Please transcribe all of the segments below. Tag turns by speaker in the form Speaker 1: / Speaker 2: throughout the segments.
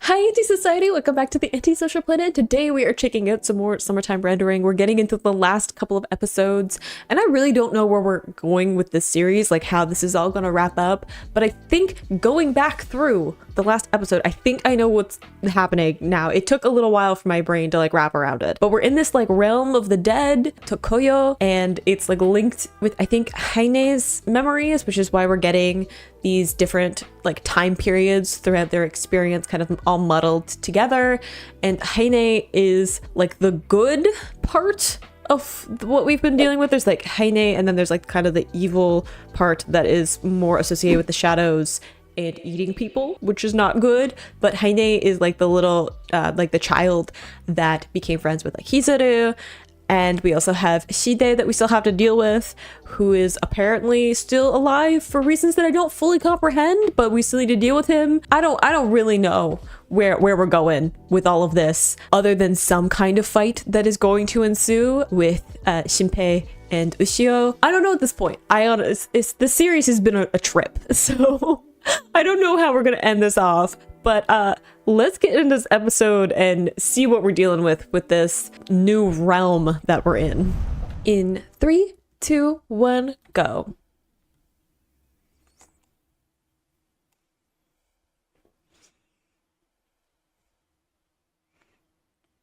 Speaker 1: Hi, Anti-Society! Welcome back to the Antisocial Planet. Today we are checking out some more summertime rendering. We're getting into the last couple of episodes, and I really don't know where we're going with this series, like how this is all gonna wrap up, but I think going back through the last episode, I think I know what's happening now. It took a little while for my brain to like wrap around it, but we're in this like realm of the dead, Tokoyo, and it's like linked with, I think, Heine's memories, which is why we're getting these different like time periods throughout their experience kind of all muddled together. And Heine is like the good part of what we've been dealing with. There's like Heine, and then there's like kind of the evil part that is more associated with the shadows and eating people, which is not good. But Heine is like the little like the child that became friends with like Hizuru. And we also have Shide that we still have to deal with, who is apparently still alive for reasons that I don't fully comprehend, but we still need to deal with him. I don't really know where we're going with all of this, other than some kind of fight that is going to ensue with Shinpei and Ushio. I don't know at this point. The series has been a trip, so I don't know how we're gonna end this off. But let's get into this episode and see what we're dealing with this new realm that we're in. In 3, 2, 1, go.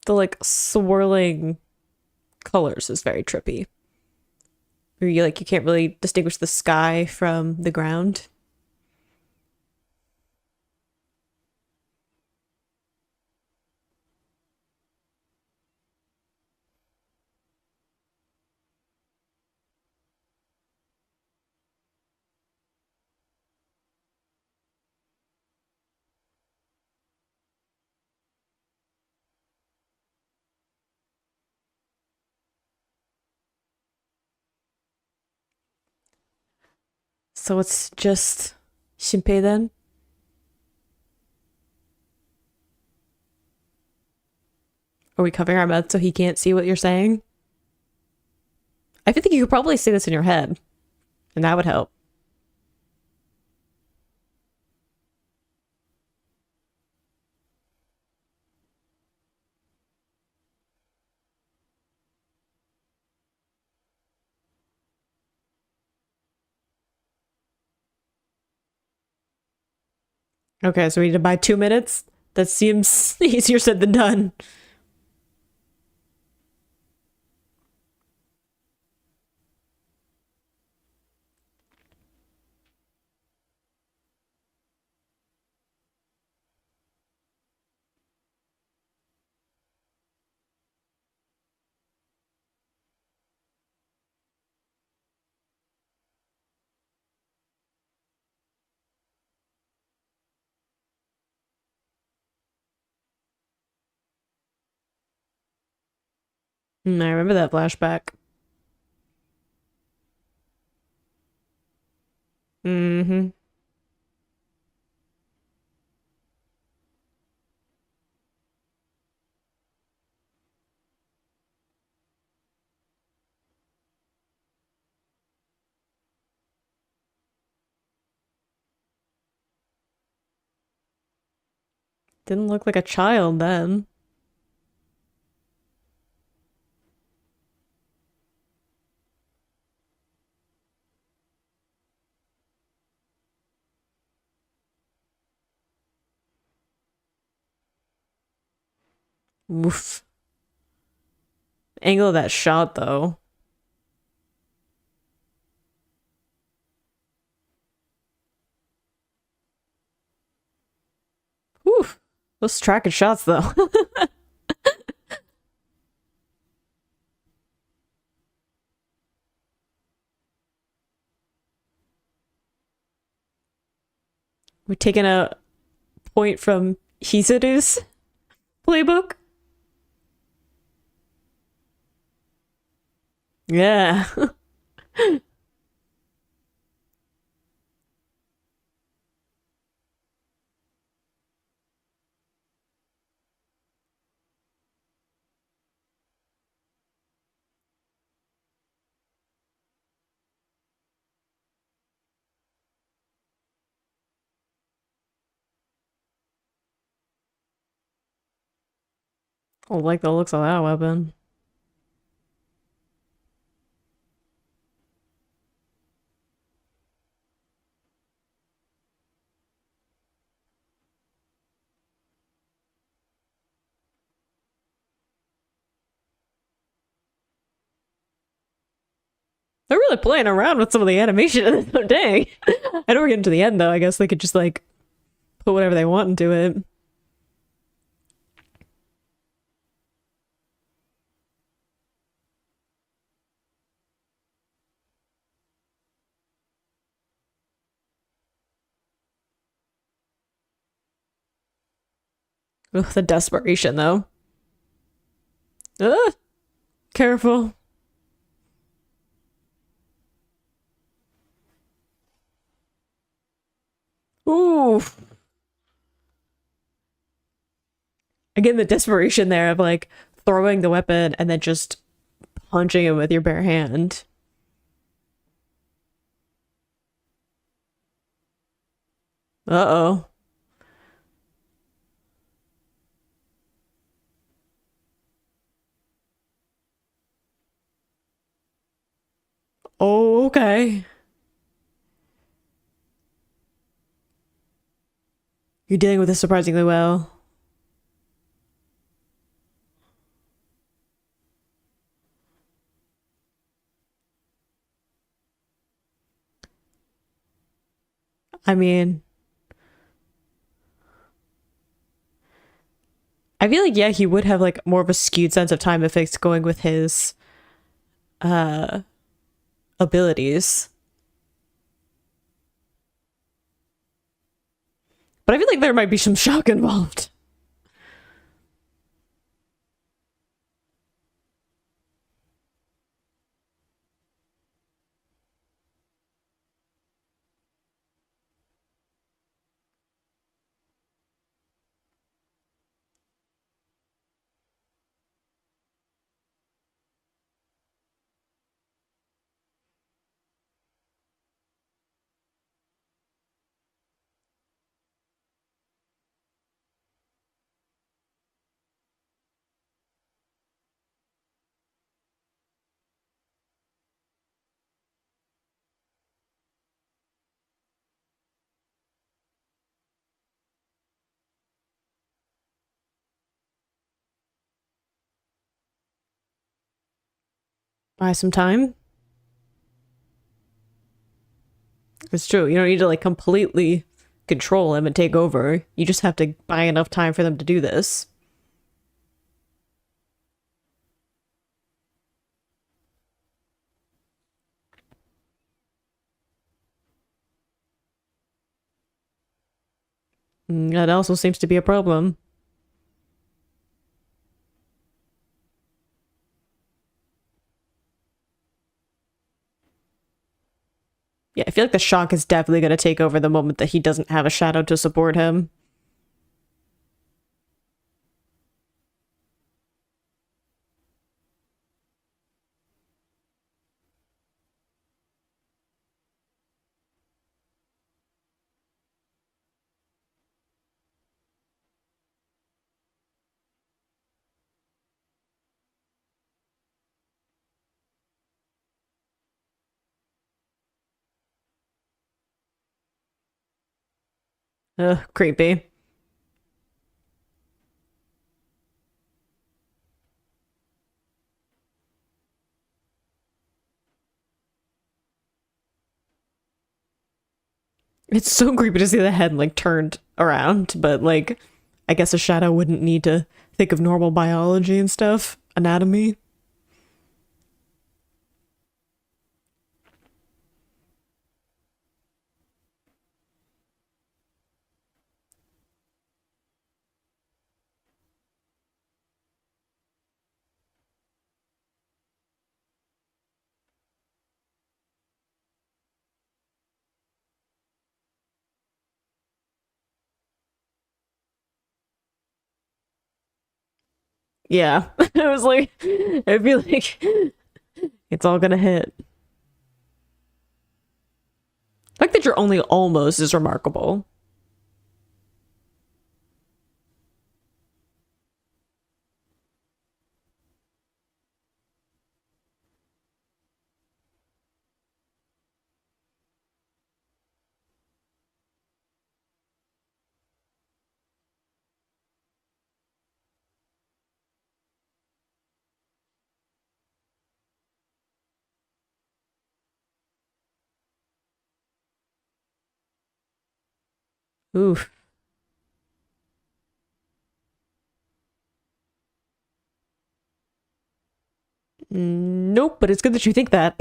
Speaker 1: The like swirling colors is very trippy. Where you can't really distinguish the sky from the ground. So it's just Shinpei then? Are we covering our mouths so he can't see what you're saying? I think you could probably say this in your head, and that would help. Okay, so we need to buy 2 minutes? That seems easier said than done. I remember that flashback. Mm-hmm. Didn't look like a child then. Oof. Angle of that shot, though. Oof. Those tracking shots, though. We're taking a point from Hizuru's playbook. Yeah. I like the looks of that weapon. They're really playing around with some of the animation in this. Dang. I know we're getting to the end though. I guess they could just like put whatever they want into it. Ugh, the desperation though. Ugh, careful. Ooh. Again, the desperation there of like throwing the weapon and then just punching him with your bare hand. Uh-oh. Oh, okay. You're dealing with this surprisingly well. I mean, I feel like yeah, he would have like more of a skewed sense of time if it's going with his uh abilities. But I feel like there might be some shock involved. Buy some time. It's true. You don't need to like completely control him and take over. You just have to buy enough time for them to do this. That also seems to be a problem. Yeah, I feel like the shock is definitely going to take over the moment that he doesn't have a shadow to support him. Ugh, creepy. It's so creepy to see the head like turned around, but like, I guess a shadow wouldn't need to think of normal biology and stuff, anatomy. Yeah, I was like, I feel like it's all gonna hit. The fact that you're only almost is remarkable. Oof. Nope, but it's good that you think that.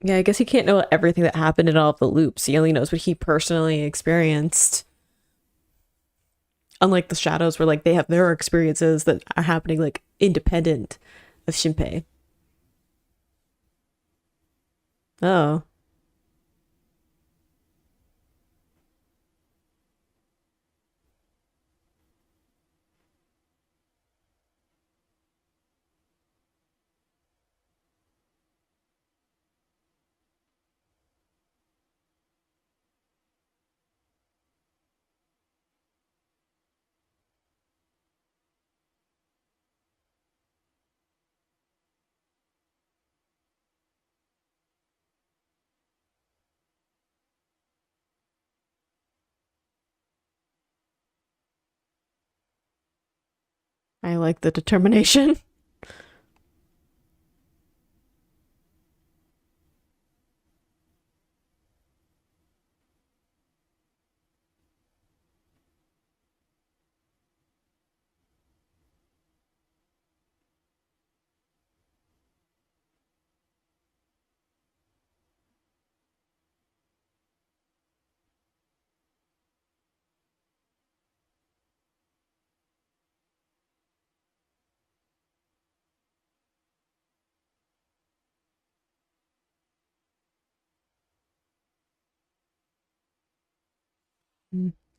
Speaker 1: Yeah, I guess he can't know everything that happened in all of the loops. He only knows what he personally experienced. Unlike the shadows, where like they have their experiences that are happening like independent of Shinpei. Oh, I like the determination.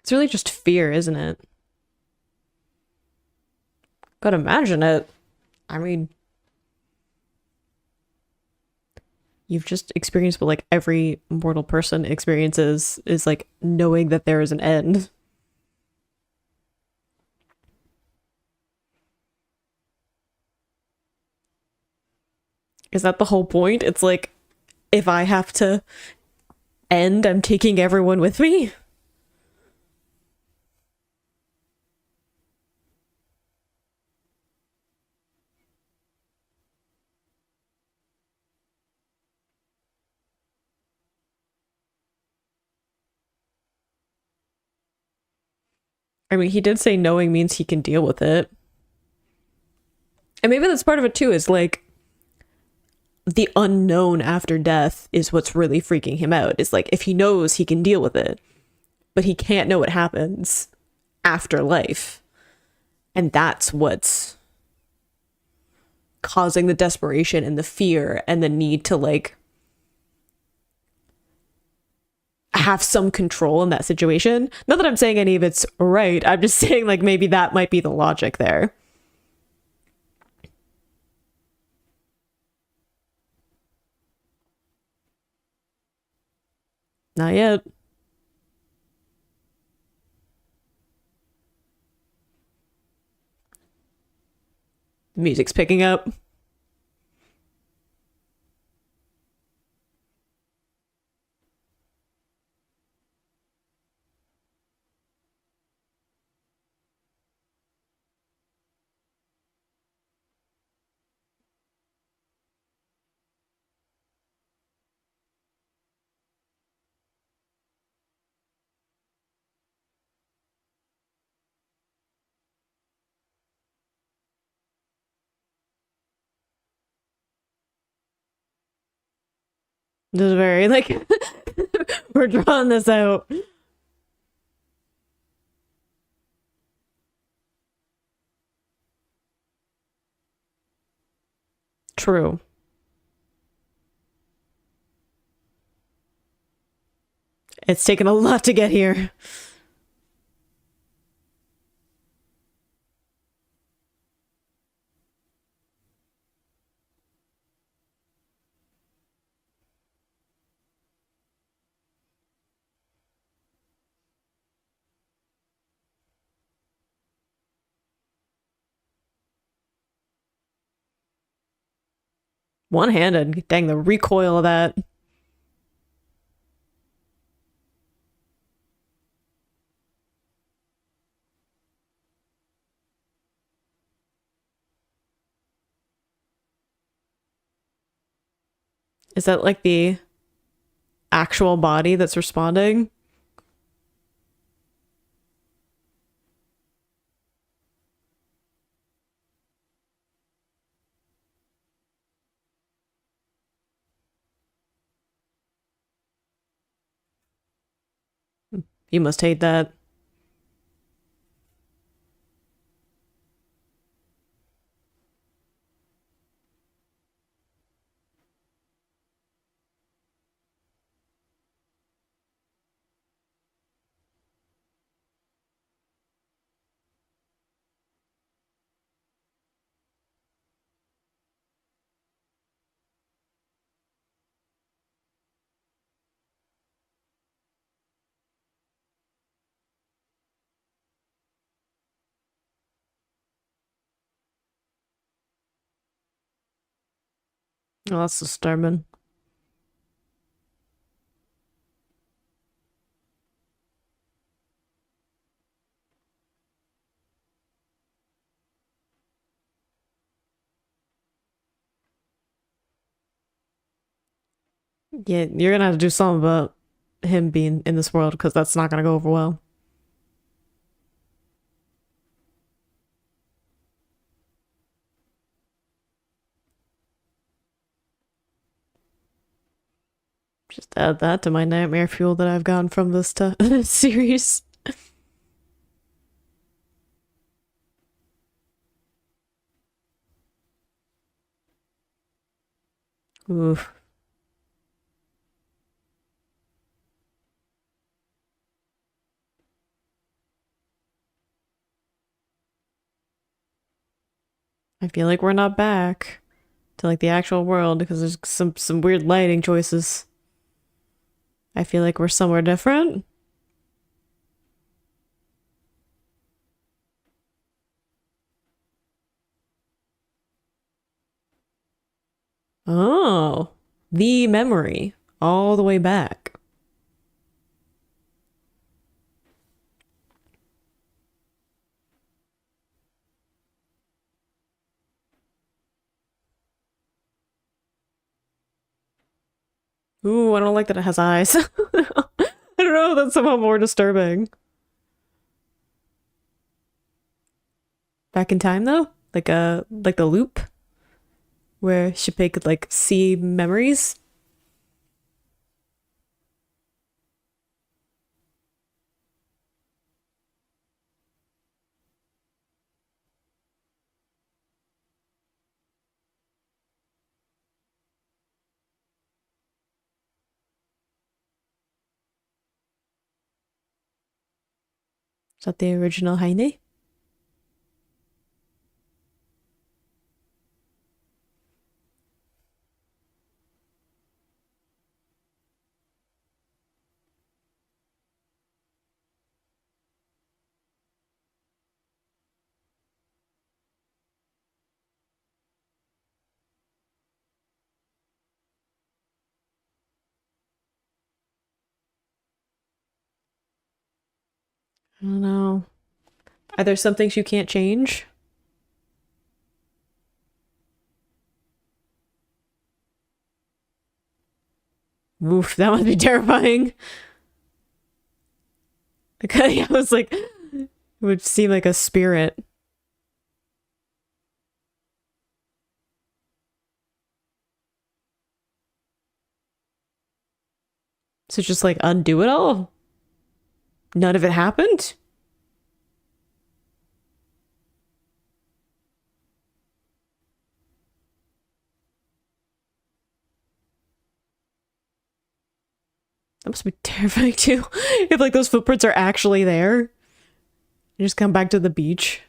Speaker 1: It's really just fear, isn't it? Gotta imagine it. I mean, you've just experienced what like every mortal person experiences is like knowing that there is an end. Is that the whole point? It's like if I have to end, I'm taking everyone with me. I mean, he did say knowing means he can deal with it. And maybe that's part of it too, is like the unknown after death is what's really freaking him out. It's like if he knows he can deal with it, but he can't know what happens after life. And that's what's causing the desperation and the fear and the need to like have some control in that situation. Not that I'm saying any of it's right. I'm just saying like maybe that might be the logic there. Not yet. The music's picking up. Just very like we're drawing this out. True. It's taken a lot to get here. One-handed. Dang, the recoil of that. Is that like the actual body that's responding? You must hate that. Oh, that's disturbing. Yeah, you're gonna have to do something about him being in this world because that's not gonna go over well. Just add that to my nightmare fuel that I've gotten from this series. Oof. I feel like we're not back to like the actual world because there's some weird lighting choices. I feel like we're somewhere different. Oh, the memory all the way back. Ooh, I don't like that it has eyes. I don't know, that's somehow more disturbing. Back in time though? Like the loop where Shinpei could like see memories. Is that the original Heine? I don't know. Are there some things you can't change? Oof, that must be terrifying. Okay, I was like, it would seem like a spirit. So just like undo it all? None of it happened? That must be terrifying too. If like those footprints are actually there, you just come back to the beach.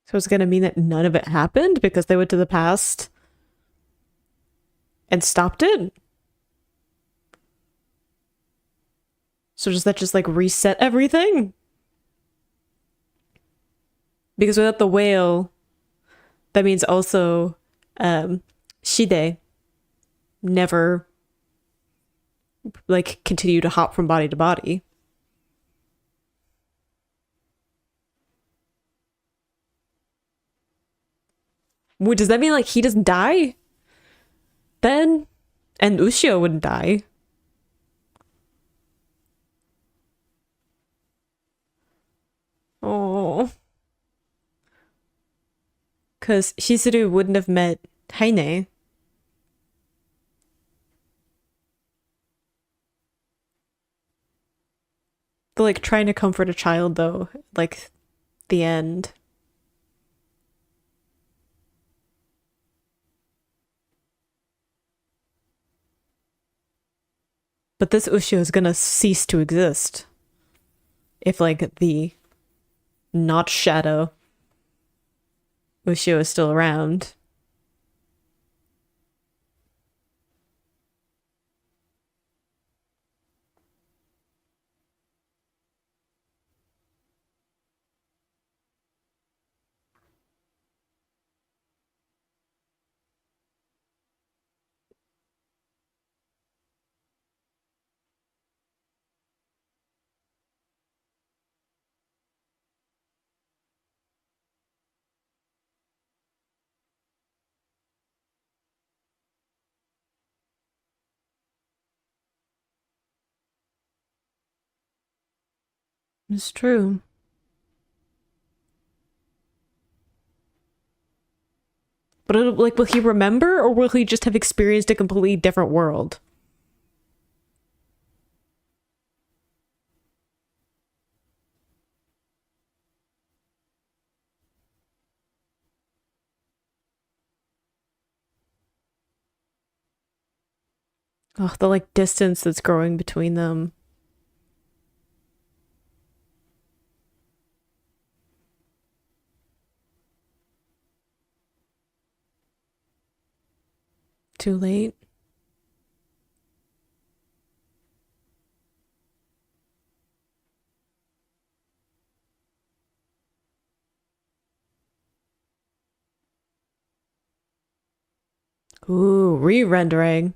Speaker 1: So it's gonna mean that none of it happened because they went to the past and stopped it? So does that just like reset everything? Because without the whale, that means also Shide never like continue to hop from body to body. Wait, does that mean like he doesn't die then? And Ushio wouldn't die. Oh, because Shizuru wouldn't have met Heine. They're like trying to comfort a child though, like the end. But this Ushio is gonna cease to exist if like the not shadow Ushio is still around. It's true. But like, will he remember, or will he just have experienced a completely different world? Oh, the like distance that's growing between them. Too late. Ooh, re-rendering.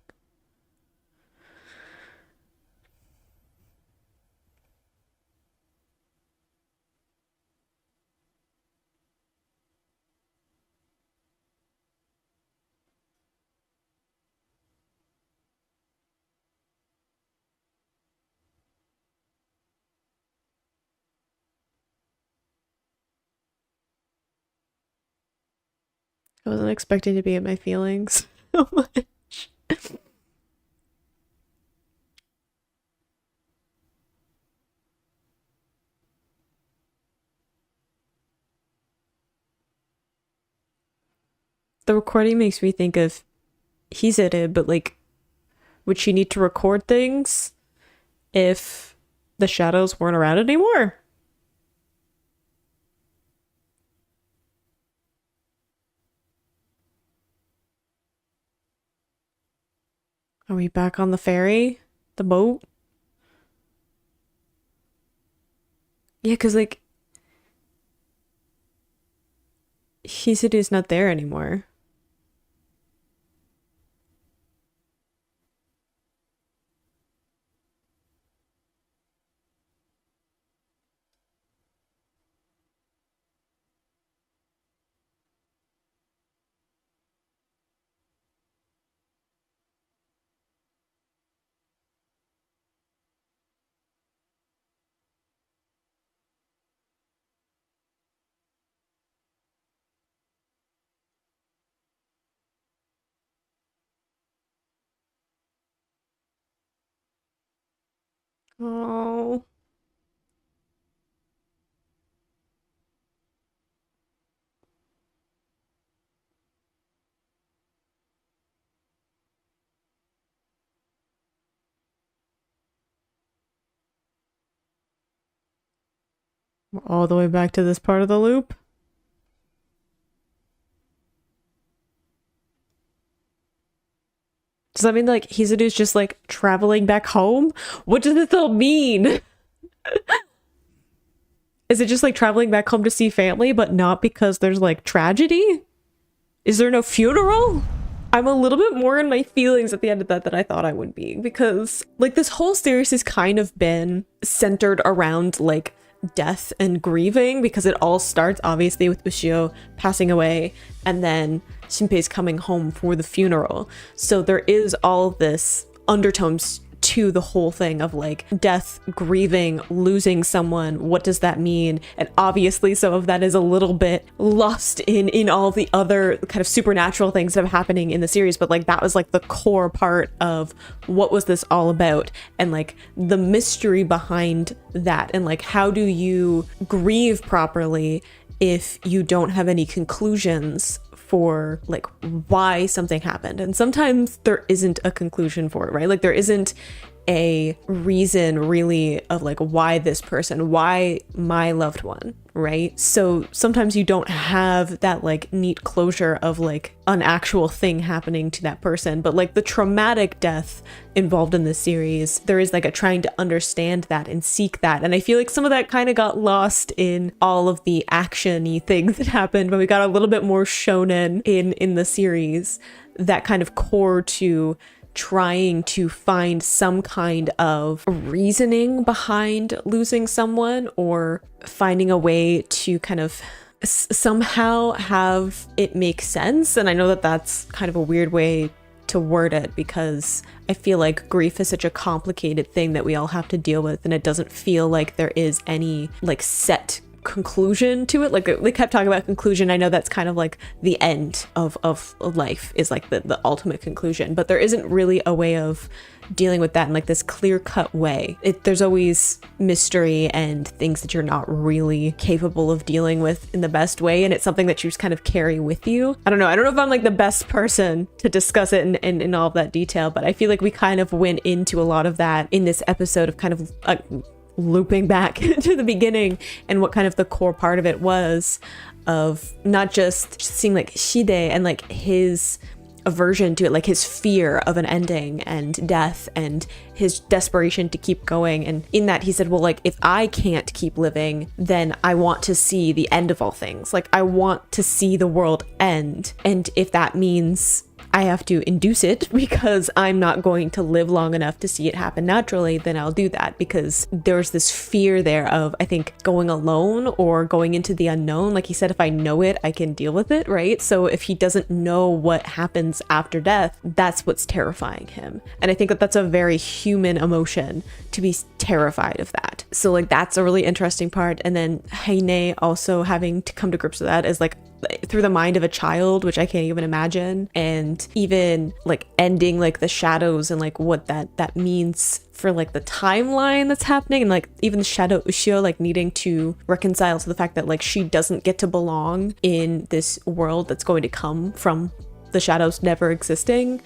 Speaker 1: I wasn't expecting to be in my feelings so much. The recording makes me think of Hizere, but like, would she need to record things if the shadows weren't around anymore? Are we back on the ferry? The boat? Yeah, because like, Hizuru's not there anymore. Oh, we're all the way back to this part of the loop. Does that mean like Hizuru's just like traveling back home? What does this all mean? Is it just like traveling back home to see family, but not because there's like tragedy? Is there no funeral? I'm a little bit more in my feelings at the end of that than I thought I would be, because like this whole series has kind of been centered around like death and grieving, because it all starts obviously with Ushio passing away and then Shinpei's coming home for the funeral. So there is all this undertones to the whole thing of like death, grieving, losing someone. What does that mean? And obviously some of that is a little bit lost in all the other kind of supernatural things that are happening in the series, but like that was like the core part of what was this all about, and like the mystery behind that, and like how do you grieve properly if you don't have any conclusions for like why something happened. And sometimes there isn't a conclusion for it, right? Like there isn't a reason really of like why this person, why my loved one, right? So sometimes you don't have that like neat closure of like an actual thing happening to that person. But like the traumatic death involved in this series, there is like a trying to understand that and seek that. And I feel like some of that kind of got lost in all of the action-y things that happened, but we got a little bit more shonen in the series, that kind of core to trying to find some kind of reasoning behind losing someone, or finding a way to kind of somehow have it make sense. And I know that that's kind of a weird way to word it, because I feel like grief is such a complicated thing that we all have to deal with, and it doesn't feel like there is any like set conclusion to it. Like they kept talking about conclusion. I know that's kind of like the end of life is like the ultimate conclusion, but there isn't really a way of dealing with that in like this clear-cut way. There's always mystery and things that you're not really capable of dealing with in the best way, and it's something that you just kind of carry with you. I don't know if I'm like the best person to discuss it in all of that detail, but I feel like we kind of went into a lot of that in this episode of kind of looping back to the beginning, and what kind of the core part of it was, of not just seeing like Shide and like his aversion to it, like his fear of an ending and death and his desperation to keep going. And in that he said, well, like if I can't keep living, then I want to see the end of all things. Like I want to see the world end, and if that means I have to induce it because I'm not going to live long enough to see it happen naturally, then I'll do that, because there's this fear there of, I think, going alone or going into the unknown. Like he said, if I know it, I can deal with it, right? So if he doesn't know what happens after death, that's what's terrifying him. And I think that that's a very human emotion, to be terrified of that. So like that's a really interesting part. And then Heine also having to come to grips with that is like through the mind of a child, which I can't even imagine, and even like ending like the shadows and like what that means for like the timeline that's happening, and like even the shadow Ushio like needing to reconcile to the fact that like she doesn't get to belong in this world that's going to come from the shadows never existing.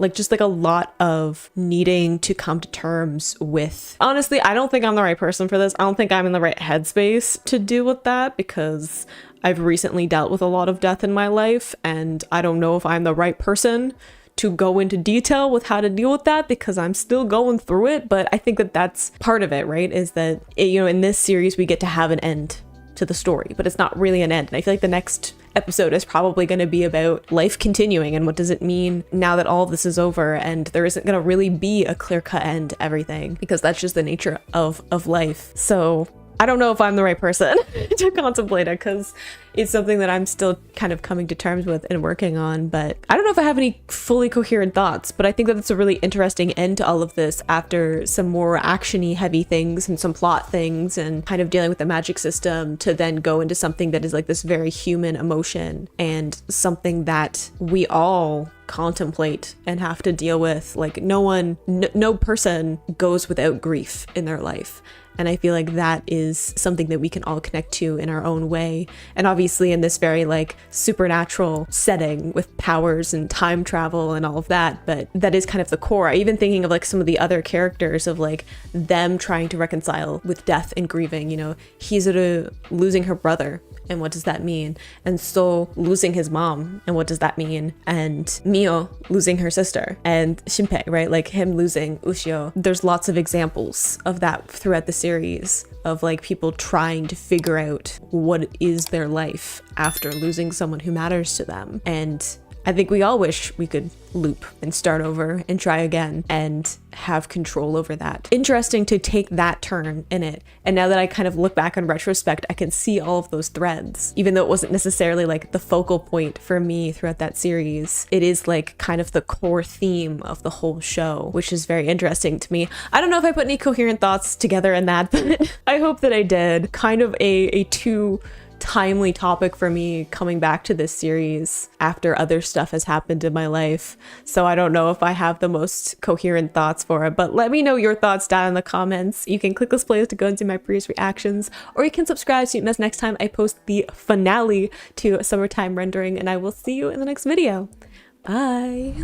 Speaker 1: Like just like a lot of needing to come to terms with. Honestly, I don't think I'm the right person for this. I don't think I'm in the right headspace to deal with that, because I've recently dealt with a lot of death in my life, and I don't know if I'm the right person to go into detail with how to deal with that, because I'm still going through it. But I think that that's part of it, right? Is that, you know, in this series we get to have an end to the story, but it's not really an end. And I feel like the next episode is probably going to be about life continuing, and what does it mean now that all of this is over, and there isn't going to really be a clear-cut end to everything, because that's just the nature of life. So I don't know if I'm the right person to contemplate it, because it's something that I'm still kind of coming to terms with and working on. But I don't know if I have any fully coherent thoughts, but I think that it's a really interesting end to all of this, after some more action-y heavy things and some plot things and kind of dealing with the magic system, to then go into something that is like this very human emotion, and something that we all contemplate and have to deal with. Like no person goes without grief in their life. And I feel like that is something that we can all connect to in our own way. And obviously obviously in this very like supernatural setting with powers and time travel and all of that, but that is kind of the core. Even thinking of like some of the other characters of like them trying to reconcile with death and grieving, you know, Hizuru losing her brother, and what does that mean? And So losing his mom, and what does that mean? And Mio losing her sister, and Shinpei, right? Like him losing Ushio. There's lots of examples of that throughout the series of like people trying to figure out what is their life after losing someone who matters to them. And I think we all wish we could loop and start over and try again and have control over that. Interesting to take that turn in it. And now that I kind of look back in retrospect, I can see all of those threads. Even though it wasn't necessarily like the focal point for me throughout that series, it is like kind of the core theme of the whole show, which is very interesting to me. I don't know if I put any coherent thoughts together in that, but I hope that I did. Kind of a too timely topic for me coming back to this series after other stuff has happened in my life. So I don't know if I have the most coherent thoughts for it, but let me know your thoughts down in the comments. You can click this playlist to go into my previous reactions, or you can subscribe so you miss next time I post the finale to Summertime Rendering, and I will see you in the next video. Bye!